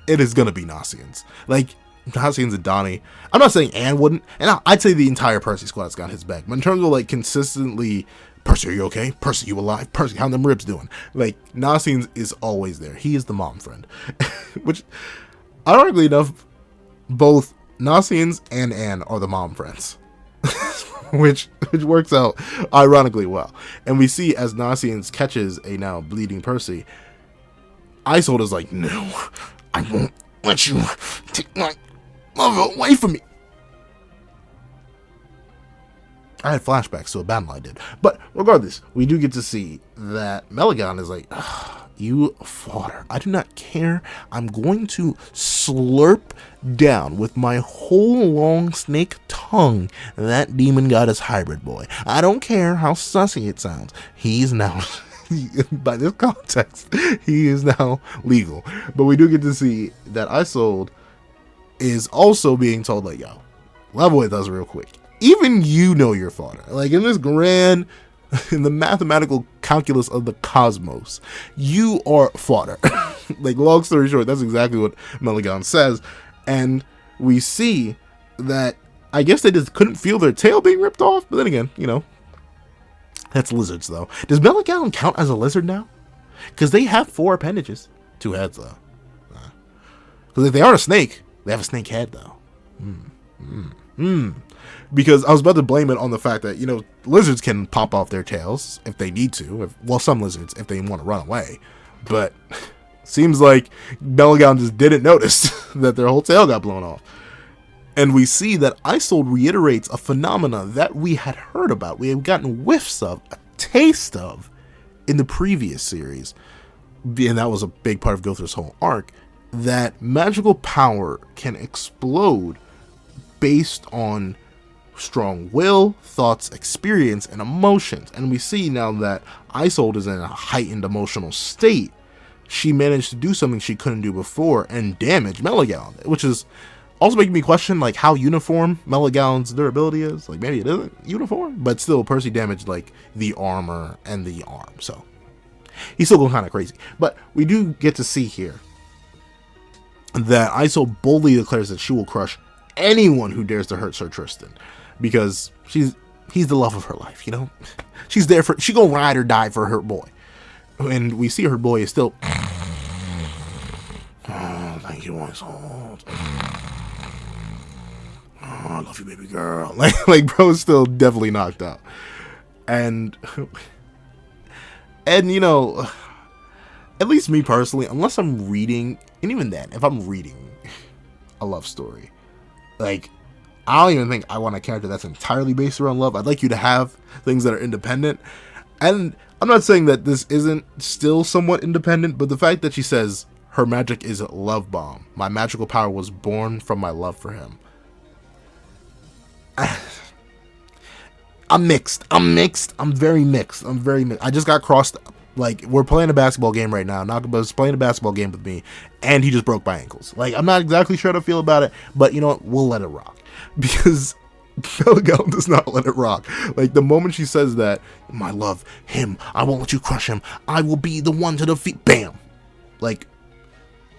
it is gonna be Nosians. Like, Nosians and Donnie. I'm not saying Anne wouldn't, and I'd say the entire Percy squad's got his back. But in terms of like consistently, Percy, are you okay? Percy, you alive? Percy, how them ribs doing? Like, Nosians is always there. He is the mom friend. Which, ironically enough, both Nosians and Anne are the mom friends. which works out ironically well. And we see as Nosians catches a now bleeding Percy, Isolde is like, no, I won't let you take my love away from me. I had flashbacks to a battle I did. But regardless, we do get to see that Melagallon is like, you fodder. I do not care. I'm going to slurp down with my whole long snake tongue that demon goddess hybrid boy. I don't care how sussy it sounds. He's now, by this context, he is now legal. But we do get to see that Isolde is also being told, like, yo, level with us real quick. Even you know your fodder. Like, in this grand, in the mathematical calculus of the cosmos, you are fodder. Like, long story short, that's exactly what Melagallon says. And we see that, I guess they just couldn't feel their tail being ripped off. But then again, you know, that's lizards, though. Does Melagallon count as a lizard now? Because they have 4 appendages. 2 heads, though. Because if they are a snake, they have a snake head, though. Because I was about to blame it on the fact that, lizards can pop off their tails if they need to. Some lizards, if they want to run away. But seems like Meligown just didn't notice that their whole tail got blown off. And we see that Isolde reiterates a phenomena that we had heard about. We had gotten whiffs of, a taste of, in the previous series. And that was a big part of Gother's whole arc. That magical power can explode based on strong will, thoughts, experience, and emotions. And we see now that Isolde is in a heightened emotional state. She managed to do something she couldn't do before and damage Meligown, which is also making me question how uniform Meligown's durability is. Maybe it isn't uniform, but still Percy damaged the armor and the arm, so he's still going kind of crazy. But we do get to see here that Isolde boldly declares that she will crush anyone who dares to hurt Sir Tristan, because he's the love of her life. She's there she gonna ride or die for her boy, and we see her boy is still. Oh, thank you, Isolde. Oh, I love you, baby girl. Bro's still definitely knocked out. And at least me personally, unless I'm reading, and even then, if I'm reading a love story, I don't even think I want a character that's entirely based around love. I'd like you to have things that are independent. And I'm not saying that this isn't still somewhat independent, but the fact that she says her magic is a love bomb. My magical power was born from my love for him. I'm mixed. I'm very mixed. I just got crossed. We're playing a basketball game right now. Nakaba's playing a basketball game with me, and he just broke my ankles. I'm not exactly sure how to feel about it, but you know what? We'll let it rock. Because Meligown does not let it rock. The moment she says that, my love, him, I won't let you crush him. I will be the one to defeat. Bam!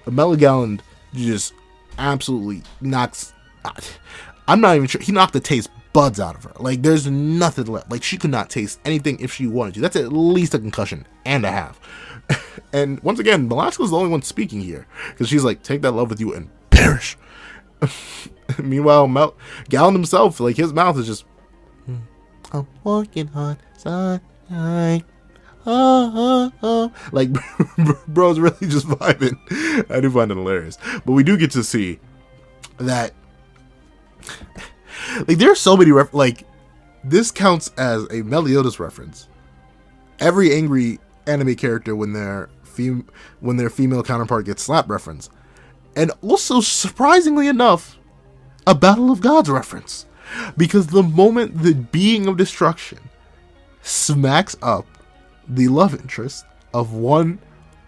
Meligown just absolutely knocks. I'm not even sure. He knocked the taste buds out of her. There's nothing left. She could not taste anything if she wanted to. That's at least a concussion and a half. And once again, Belasco's the only one speaking here, because she's take that love with you and perish. Meanwhile, Gallon himself, his mouth is just, I'm walking on sunshine. Bro's really just vibing. I do find it hilarious. But we do get to see that there are so many this counts as a Meliodas reference. Every angry anime character when their female counterpart gets slapped reference. And also, surprisingly enough, a Battle of Gods reference. Because the moment the being of destruction smacks up the love interest of one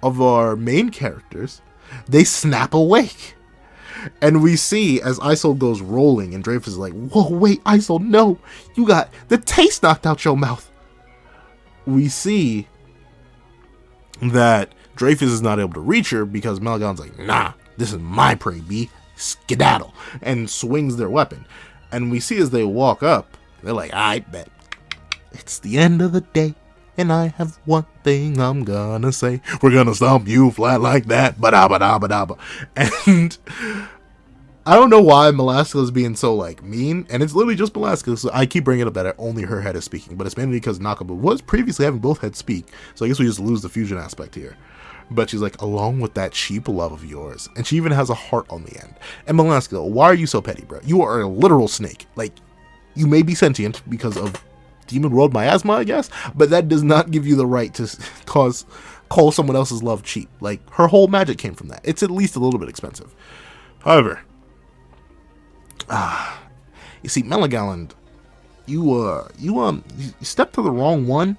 of our main characters, they snap awake. And we see as Isolde goes rolling and Dreyfus is like, whoa, wait, Isolde, no, you got the taste knocked out your mouth. We see that Dreyfus is not able to reach her because Meligown's like, nah, this is my prey, B. Skedaddle. And swings their weapon. And we see as they walk up, they're like, I bet it's the end of the day. And I have one thing I'm gonna say. We're gonna stomp you flat like that. Ba-da-ba-da-ba-da-ba. And I don't know why Belasco is being so mean. And it's literally just Belasco. So I keep bringing it up that only her head is speaking. But it's mainly because Nakaba was previously having both heads speak. So I guess we just lose the fusion aspect here. But she's like, along with that cheap love of yours. And she even has a heart on the end. And Belasco, why are you so petty, bro? You are a literal snake. You may be sentient because of Demon World miasma, I guess, but that does not give you the right to call someone else's love cheap. Her whole magic came from that. It's at least a little bit expensive. However, you see, Meligown, you stepped to the wrong one.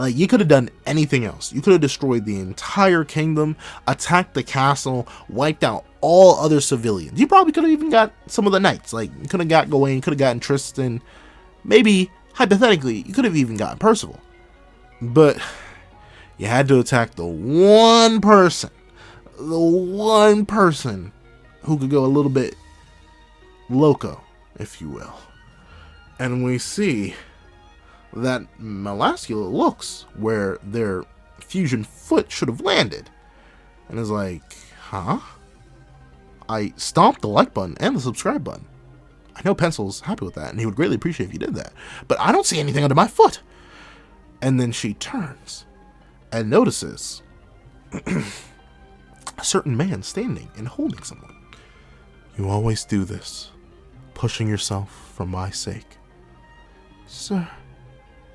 You could have done anything else. You could have destroyed the entire kingdom, attacked the castle, wiped out all other civilians. You probably could have even got some of the knights. You could have got Gawain, could have gotten Tristan, maybe. Hypothetically, you could have even gotten Percival. But you had to attack the one person who could go a little bit loco, if you will. And we see that Melascula looks where their fusion foot should have landed. And is like, huh? I stomped the like button and the subscribe button. I know Pencil's happy with that, and he would greatly appreciate if you did that. But I don't see anything under my foot. And then she turns and notices a certain man standing and holding someone. You always do this, pushing yourself for my sake. Sir,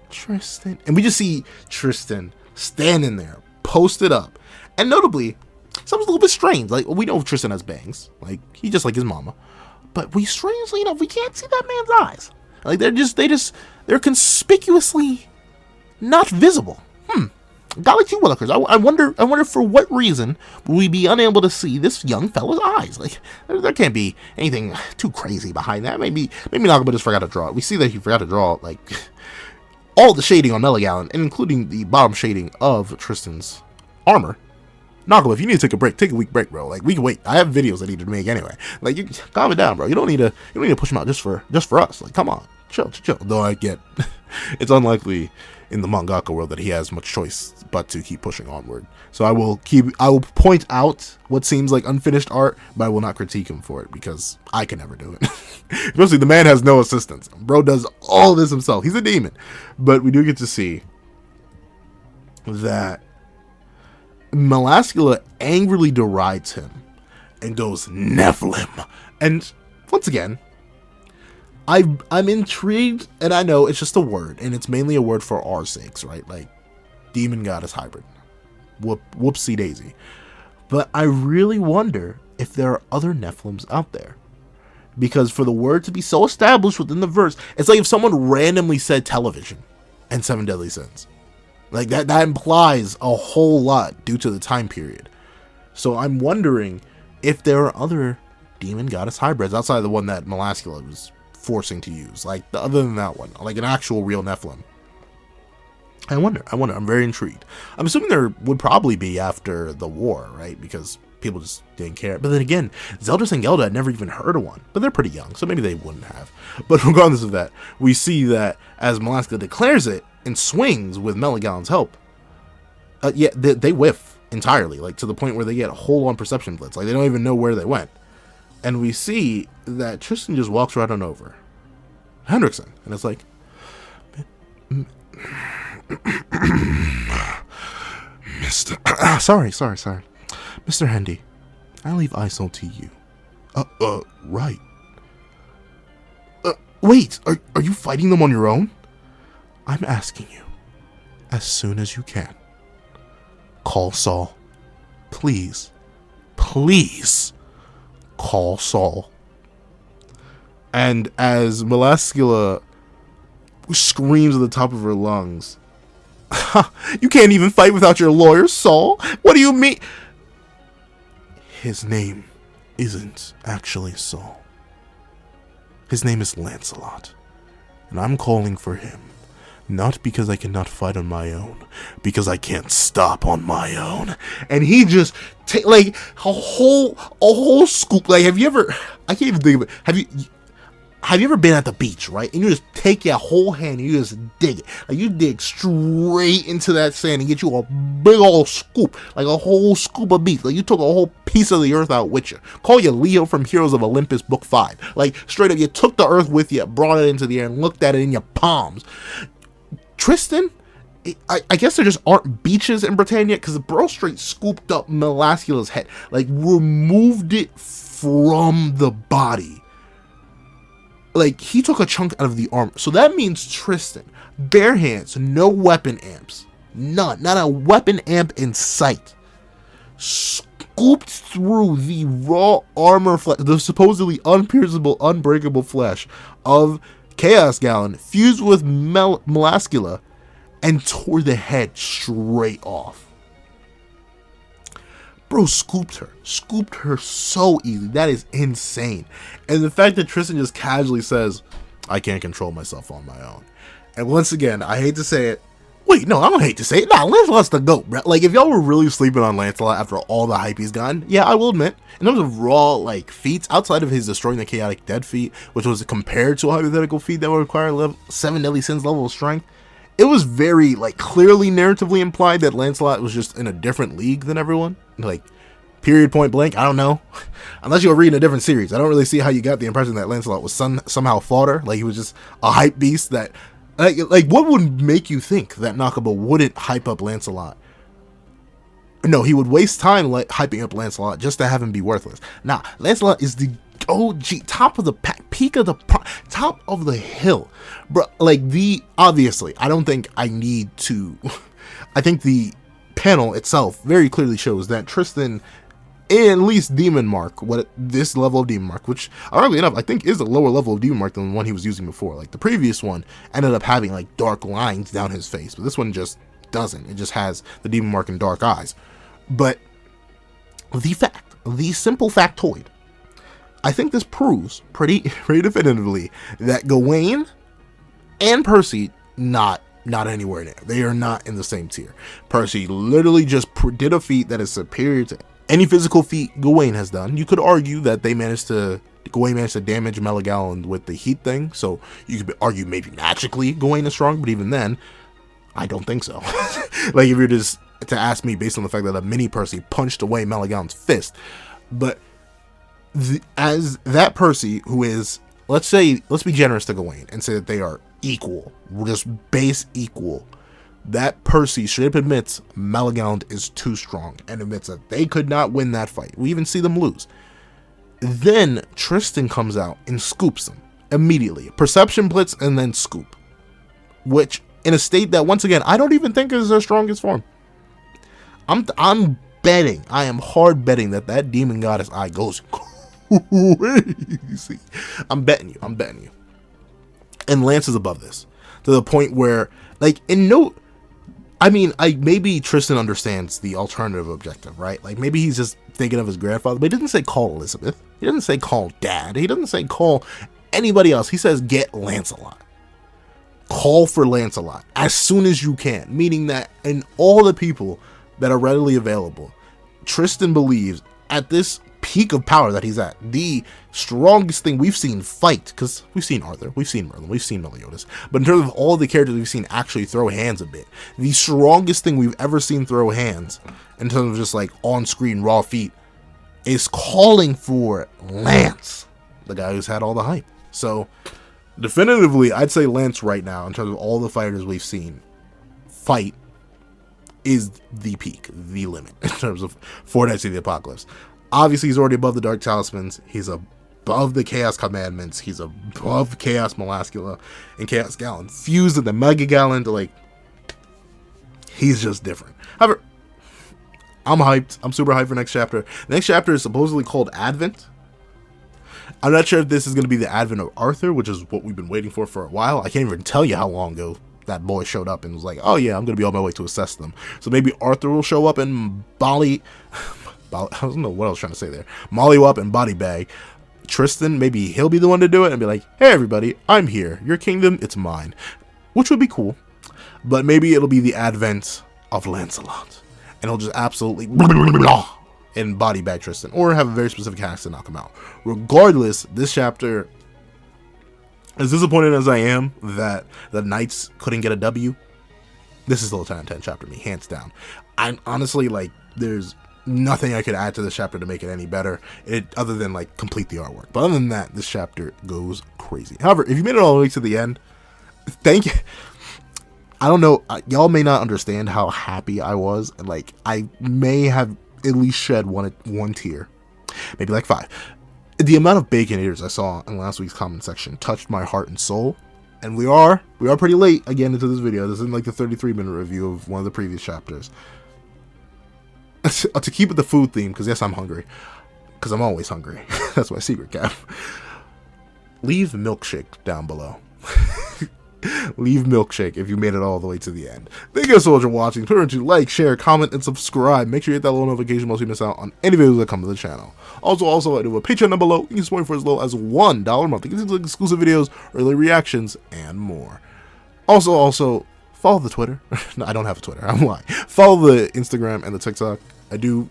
Tristan. And we just see Tristan standing there, posted up. And notably, something's a little bit strange. Like, we know Tristan has bangs. Like, he just like his mama. But we strangely enough, we can't see that man's eyes. Like, they're conspicuously not visible. Golly gee willikers. I wonder for what reason would we be unable to see this young fella's eyes? Like, there can't be anything too crazy behind that. Maybe Nagaba just forgot to draw it. We see that he forgot to draw, like, all the shading on Meligalon, and including the bottom shading of Tristan's armor. Nagaba, if you need to take a break, take a week break, bro. Like, we can wait. I have videos I need to make anyway. Like, you calm it down, bro. You don't need to push him out just for us. Like, come on, chill. Though I get, it's unlikely in the mangaka world that he has much choice but to keep pushing onward. So I will point out what seems like unfinished art, but I will not critique him for it because I can never do it. Especially the man has no assistance. Bro does all this himself. He's a demon. But we do get to see that Melascula angrily derides him and goes, Nephilim. And once again, I'm intrigued, and I know it's just a word, and it's mainly a word for our sakes, right? Like, demon goddess hybrid. Whoopsie daisy. But I really wonder if there are other Nephilims out there. Because for the word to be so established within the verse, it's like if someone randomly said television and seven deadly sins. Like, that implies a whole lot due to the time period. So I'm wondering if there are other demon goddess hybrids outside of the one that Melascula was forcing to use, like other than that one, like an actual real Nephilim. I wonder. I'm very intrigued. I'm assuming there would probably be after the war, right? Because people just didn't care. But then again, Zeldris and Gelda had never even heard of one, but they're pretty young, so maybe they wouldn't have. But regardless of that, we see that as Melascula declares it and swings with Meligalon's help, they whiff entirely, like to the point where they get a whole-on perception blitz. Like, they don't even know where they went. And we see that Tristan just walks right on over Hendrickson. And it's like, Mr. sorry. Mr. Hendy, I leave ISO to you. Right. Wait, are you fighting them on your own? I'm asking you, as soon as you can, call Saul. Please. Call Saul. And as Melascula screams at the top of her lungs, you can't even fight without your lawyer, Saul? What do you mean? His name isn't actually Saul. His name is Lancelot. And I'm calling for him. Not because I cannot fight on my own, because I can't stop on my own. And he just take like a whole scoop. Like, have you ever? I can't even think of it. Have you ever been at the beach, right? And you just take your whole hand and you just dig it. Like, you dig straight into that sand and get you a big old scoop, like a whole scoop of beach. Like, you took a whole piece of the earth out with you. Call you Leo from Heroes of Olympus, book 5. Like, straight up, you took the earth with you, brought it into the air, and looked at it in your palms. Tristan, I guess there just aren't beaches in Britannia, because the bro straight scooped up Melascula's head, like removed it from the body. Like, he took a chunk out of the armor. So that means Tristan, bare hands, no weapon amps, none, not a weapon amp in sight, scooped through the raw armor flesh, the supposedly unpierceable, unbreakable flesh of Chaos Gallon, fused with Melascula, and tore the head straight off. Bro scooped her so easy. That is insane. And the fact that Tristan just casually says, I can't control myself on my own. And once again, I hate to say it. Wait, no, I don't hate to say it. Nah, Lancelot's the GOAT, bro. Like, if y'all were really sleeping on Lancelot after all the hype he's gotten, yeah, I will admit, in terms of raw, like, feats, outside of his destroying the chaotic dead feat, which was compared to a hypothetical feat that would require 7 deadly sins level of strength, it was very, like, clearly narratively implied that Lancelot was just in a different league than everyone. Like, Period, point blank. I don't know. Unless you were reading a different series, I don't really see how you got the impression that Lancelot was somehow fodder. Like he was just a hype beast. That like what would make you think that Nakaba wouldn't hype up Lancelot? No, he would waste time hyping up Lancelot just to have him be worthless. Nah, Lancelot is the OG, top of the pack, peak of the top of the hill, bro. Like obviously, I don't think I need to. I think the panel itself very clearly shows that Tristan, at least Demon Mark, this level of Demon Mark, which ironically enough I think is a lower level of Demon Mark than the one he was using before. Like the previous one ended up having like dark lines down his face, but this one just doesn't. It just has the Demon Mark and dark eyes. But the simple factoid, I think this proves pretty definitively that Gawain and Percy not anywhere near. They are not in the same tier. Percy literally just did a feat that is superior to any physical feat Gawain has done. You could argue that Gawain managed to damage Melegaland with the heat thing, so you could argue maybe magically Gawain is strong, but even then, I don't think so. Like if you're just to ask me based on the fact that a mini Percy punched away Melegaland's fist. But as that Percy who is, let's be generous to Gawain and say that they are equal, just base equal. That Percy straight up admits Melegaland is too strong and admits that they could not win that fight. We even see them lose. Then Tristan comes out and scoops them immediately. Perception blitz and then scoop. Which in a state that once again I don't even think is their strongest form. I'm betting, I am hard betting that demon goddess eye goes crazy. I'm betting you. And Lance is above this to the point where, like, maybe Tristan understands the alternative objective, right? Like maybe he's just thinking of his grandfather, but he doesn't say call Elizabeth. He doesn't say call Dad. He doesn't say call anybody else. He says get Lancelot. Call for Lancelot as soon as you can, meaning that in all the people that are readily available, Tristan believes at this peak of power that he's at, the strongest thing we've seen fight, because we've seen Arthur, we've seen Merlin, we've seen Meliodas, but in terms of all the characters we've seen actually throw hands a bit, the strongest thing we've ever seen throw hands in terms of just like on-screen raw feat is calling for Lance, the guy who's had all the hype. So definitively I'd say Lance right now, in terms of all the fighters we've seen fight, is the peak, the limit in terms of Four Knights of the Apocalypse. Obviously, he's already above the Dark Talismans. He's above the Chaos Commandments. He's above Chaos Molascula and Chaos Gallon. Fused with the Mega Gallon to, like, he's just different. However, I'm hyped. I'm super hyped for next chapter. The next chapter is supposedly called Advent. I'm not sure if this is going to be the Advent of Arthur, which is what we've been waiting for a while. I can't even tell you how long ago that boy showed up and was like, oh yeah, I'm going to be on my way to assess them. So maybe Arthur will show up and I don't know what I was trying to say there. Molly up and body bag. Tristan, maybe he'll be the one to do it and be like, hey everybody, I'm here. Your kingdom, it's mine. Which would be cool. But maybe it'll be the advent of Lancelot. And he'll just absolutely and body bag Tristan. Or have a very specific cast to knock him out. Regardless, this chapter, as disappointed as I am that the Knights couldn't get a W, this is still a 10 out of 10 chapter to me, hands down. I'm honestly like, there's nothing I could add to this chapter to make it any better, other than like complete the artwork. But other than that, this chapter goes crazy. However, if you made it all the way to the end, thank you. I don't know, y'all may not understand how happy I was, and like I may have at least shed one tear, maybe like 5. The amount of Baconators I saw in last week's comment section touched my heart and soul. And we are pretty late again into this video. This is like the 33-minute review of one of the previous chapters. To keep with the food theme, because yes, I'm hungry. Because I'm always hungry. That's my secret, Cap. Leave milkshake down below. Leave milkshake if you made it all the way to the end. Thank you so much for watching. Remember to like, share, comment, and subscribe. Make sure you hit that little notification bell so you miss out on any videos that come to the channel. Also, I do a Patreon down below. You can support for as low as $1 a month. You can see exclusive videos, early reactions, and more. Also, follow the Twitter. No, I don't have a Twitter. I'm lying. Follow the Instagram and the TikTok. I do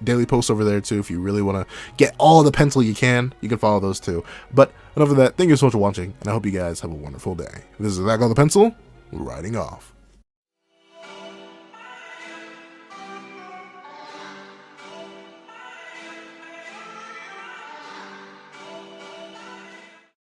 daily posts over there too. If you really want to get all the pencil you can follow those too. But enough of that. Thank you so much for watching, and I hope you guys have a wonderful day. This is That Guy with the Pencil, writing off.